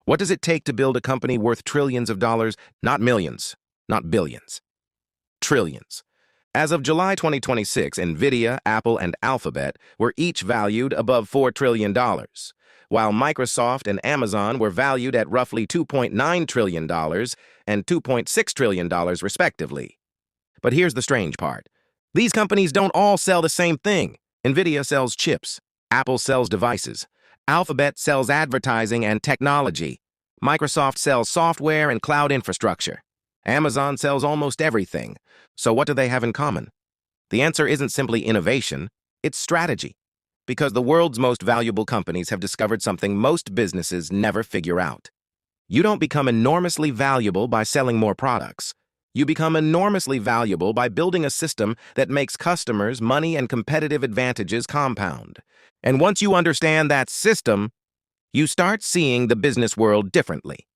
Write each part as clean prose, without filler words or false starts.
What does it take to build a company worth trillions of dollars? Not millions, not billions. Trillions. As of July 2026, NVIDIA, Apple, and Alphabet were each valued above $4 trillion, while Microsoft and Amazon were valued at roughly $2.9 trillion and $2.6 trillion, respectively. But here's the strange part. These companies don't all sell the same thing. NVIDIA sells chips. Apple sells devices. Alphabet sells advertising and technology. Microsoft sells software and cloud infrastructure. Amazon sells almost everything. So what do they have in common? The answer isn't simply innovation, it's strategy. Because the world's most valuable companies have discovered something most businesses never figure out. You don't become enormously valuable by selling more products. You become enormously valuable by building a system that makes customers' money and competitive advantages compound. And once you understand that system, you start seeing the business world differently.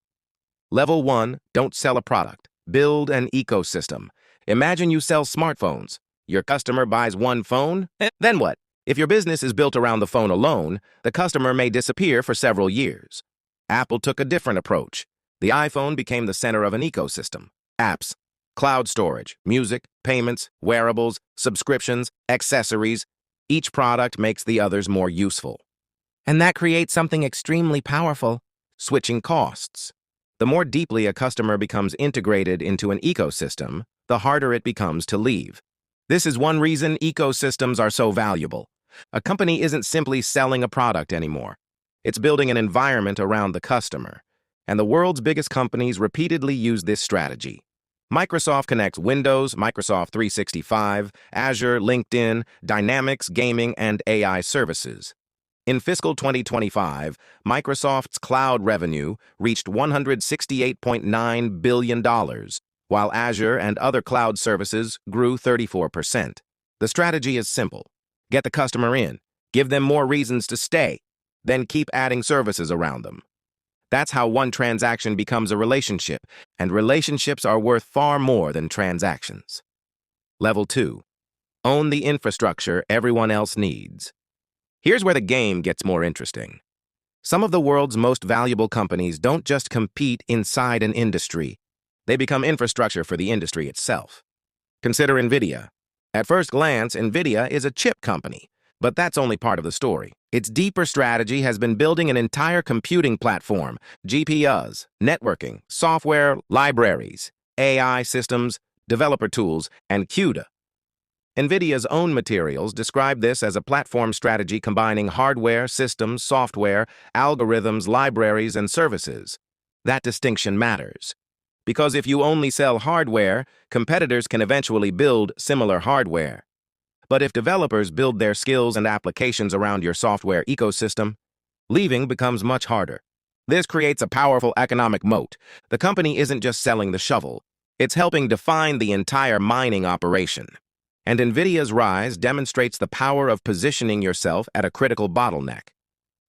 Level 1, don't sell a product. Build an ecosystem. Imagine you sell smartphones. Your customer buys one phone, then what? If your business is built around the phone alone, the customer may disappear for several years. Apple took a different approach. The iPhone became the center of an ecosystem. Apps, cloud storage, music, payments, wearables, subscriptions, accessories. Each product makes the others more useful. And that creates something extremely powerful: switching costs. The more deeply a customer becomes integrated into an ecosystem, the harder it becomes to leave. This is one reason ecosystems are so valuable. A company isn't simply selling a product anymore. It's building an environment around the customer. And the world's biggest companies repeatedly use this strategy. Microsoft connects Windows, Microsoft 365, Azure, LinkedIn, Dynamics, gaming, and AI services. In fiscal 2025, Microsoft's cloud revenue reached $168.9 billion, while Azure and other cloud services grew 34%. The strategy is simple. Get the customer in, give them more reasons to stay, then keep adding services around them. That's how one transaction becomes a relationship, and relationships are worth far more than transactions. Level 2. Own the infrastructure everyone else needs. Here's where the game gets more interesting. Some of the world's most valuable companies don't just compete inside an industry. They become infrastructure for the industry itself. Consider NVIDIA. At first glance, NVIDIA is a chip company, but that's only part of the story. Its deeper strategy has been building an entire computing platform: GPUs, networking, software, libraries, AI systems, developer tools, and CUDA. NVIDIA's own materials describe this as a platform strategy combining hardware, systems, software, algorithms, libraries, and services. That distinction matters. Because if you only sell hardware, competitors can eventually build similar hardware. But if developers build their skills and applications around your software ecosystem, leaving becomes much harder. This creates a powerful economic moat. The company isn't just selling the shovel, it's helping define the entire mining operation. And NVIDIA's rise demonstrates the power of positioning yourself at a critical bottleneck.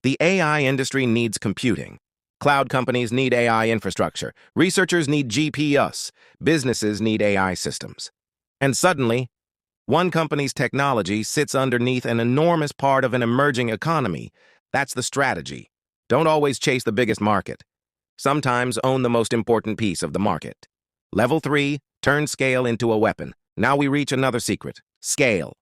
The AI industry needs computing. Cloud companies need AI infrastructure. Researchers need GPUs. Businesses need AI systems. And suddenly, one company's technology sits underneath an enormous part of an emerging economy. That's the strategy. Don't always chase the biggest market. Sometimes own the most important piece of the market. Level 3, turn scale into a weapon. Now we reach another secret: scale.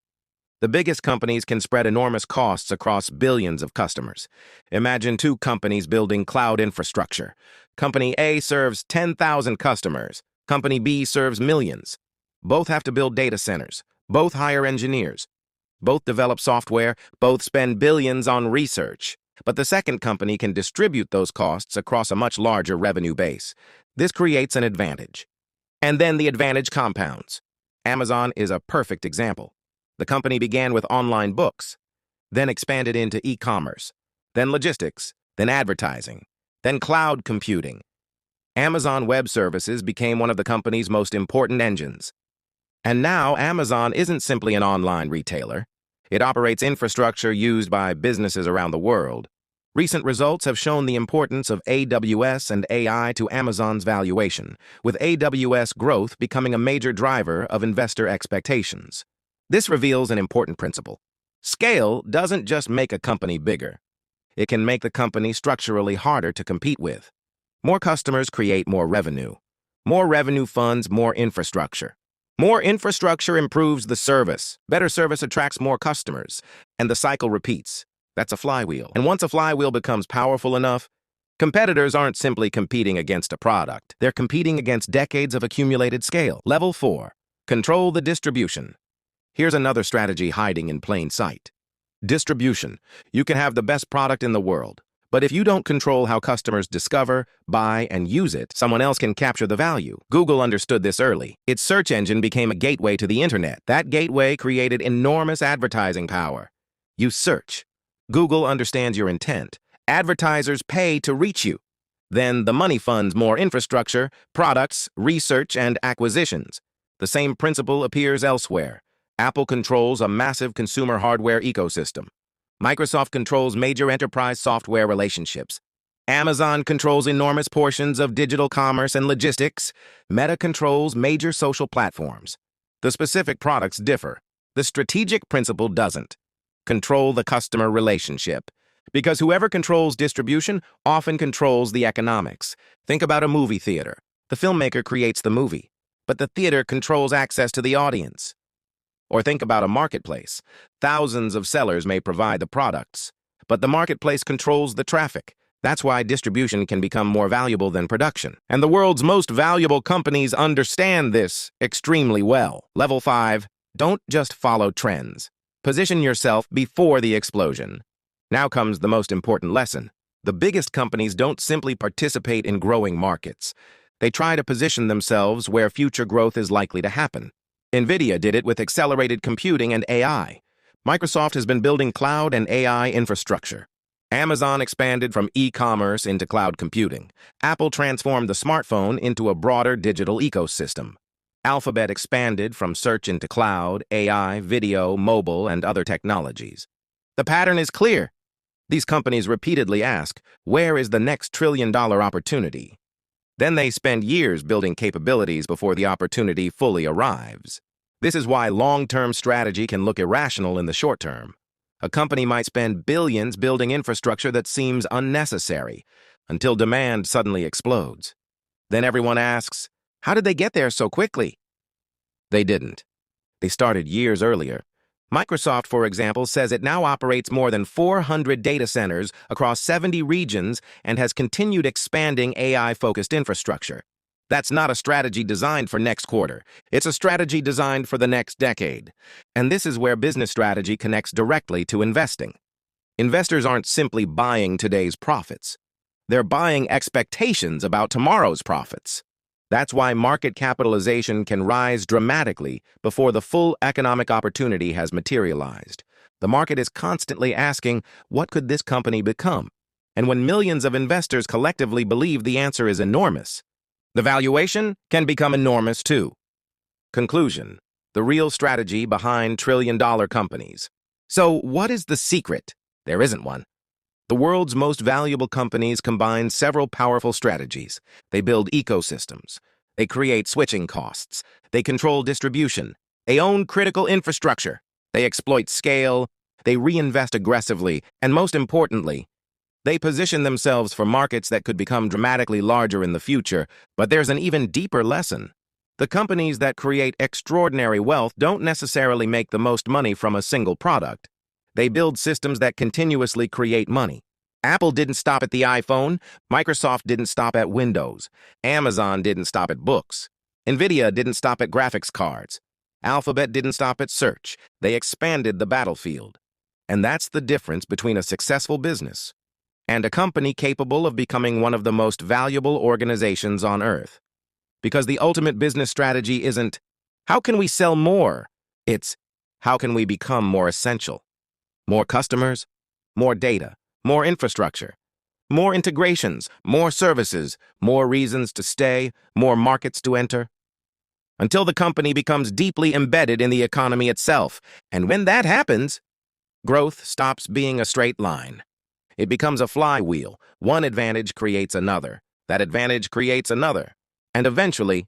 The biggest companies can spread enormous costs across billions of customers. Imagine two companies building cloud infrastructure. Company A serves 10,000 customers. Company B serves millions. Both have to build data centers. Both hire engineers. Both develop software. Both spend billions on research. But the second company can distribute those costs across a much larger revenue base. This creates an advantage. And then the advantage compounds. Amazon is a perfect example. The company began with online books, then expanded into e-commerce, then logistics, then advertising, then cloud computing. Amazon Web Services became one of the company's most important engines. And now Amazon isn't simply an online retailer. It operates infrastructure used by businesses around the world. Recent results have shown the importance of AWS and AI to Amazon's valuation, with AWS growth becoming a major driver of investor expectations. This reveals an important principle. Scale doesn't just make a company bigger. It can make the company structurally harder to compete with. More customers create more revenue. More revenue funds more infrastructure. More infrastructure improves the service. Better service attracts more customers. And the cycle repeats. That's a flywheel. And once a flywheel becomes powerful enough, competitors aren't simply competing against a product. They're competing against decades of accumulated scale. Level 4. Control the distribution. Here's another strategy hiding in plain sight. Distribution. You can have the best product in the world, but if you don't control how customers discover, buy, and use it, someone else can capture the value. Google understood this early. Its search engine became a gateway to the internet. That gateway created enormous advertising power. You search. Google understands your intent. Advertisers pay to reach you. Then the money funds more infrastructure, products, research, and acquisitions. The same principle appears elsewhere. Apple controls a massive consumer hardware ecosystem. Microsoft controls major enterprise software relationships. Amazon controls enormous portions of digital commerce and logistics. Meta controls major social platforms. The specific products differ. The strategic principle doesn't. Control the customer relationship. Because whoever controls distribution often controls the economics. Think about a movie theater. The filmmaker creates the movie, but the theater controls access to the audience. Or think about a marketplace. Thousands of sellers may provide the products, but the marketplace controls the traffic. That's why distribution can become more valuable than production. And the world's most valuable companies understand this extremely well. Level 5. Don't just follow trends. Position yourself before the explosion. Now comes the most important lesson. The biggest companies don't simply participate in growing markets. They try to position themselves where future growth is likely to happen. NVIDIA did it with accelerated computing and AI. Microsoft has been building cloud and AI infrastructure. Amazon expanded from e-commerce into cloud computing. Apple transformed the smartphone into a broader digital ecosystem. Alphabet expanded from search into cloud, AI, video, mobile, and other technologies. The pattern is clear. These companies repeatedly ask, where is the next trillion-dollar opportunity? Then they spend years building capabilities before the opportunity fully arrives. This is why long-term strategy can look irrational in the short term. A company might spend billions building infrastructure that seems unnecessary until demand suddenly explodes. Then everyone asks, how did they get there so quickly? They didn't. They started years earlier. Microsoft, for example, says it now operates more than 400 data centers across 70 regions and has continued expanding AI-focused infrastructure. That's not a strategy designed for next quarter. It's a strategy designed for the next decade. And this is where business strategy connects directly to investing. Investors aren't simply buying today's profits. They're buying expectations about tomorrow's profits. That's why market capitalization can rise dramatically before the full economic opportunity has materialized. The market is constantly asking, what could this company become? And when millions of investors collectively believe the answer is enormous, the valuation can become enormous too. Conclusion: the real strategy behind trillion-dollar companies. So what is the secret? There isn't one. The world's most valuable companies combine several powerful strategies. They build ecosystems. They create switching costs. They control distribution. They own critical infrastructure. They exploit scale. They reinvest aggressively. And most importantly, they position themselves for markets that could become dramatically larger in the future. But there's an even deeper lesson. The companies that create extraordinary wealth don't necessarily make the most money from a single product. They build systems that continuously create money. Apple didn't stop at the iPhone. Microsoft didn't stop at Windows. Amazon didn't stop at books. NVIDIA didn't stop at graphics cards. Alphabet didn't stop at search. They expanded the battlefield. And that's the difference between a successful business and a company capable of becoming one of the most valuable organizations on Earth. Because the ultimate business strategy isn't, how can we sell more? It's, how can we become more essential? More customers, more data, more infrastructure, more integrations, more services, more reasons to stay, more markets to enter. Until the company becomes deeply embedded in the economy itself. And when that happens, growth stops being a straight line. It becomes a flywheel. One advantage creates another. That advantage creates another. And eventually,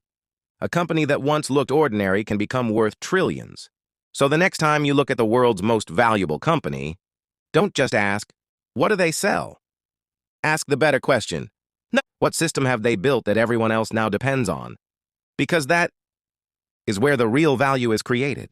a company that once looked ordinary can become worth trillions. So the next time you look at the world's most valuable company, don't just ask, what do they sell? Ask the better question, No. What system have they built that everyone else now depends on? Because that is where the real value is created.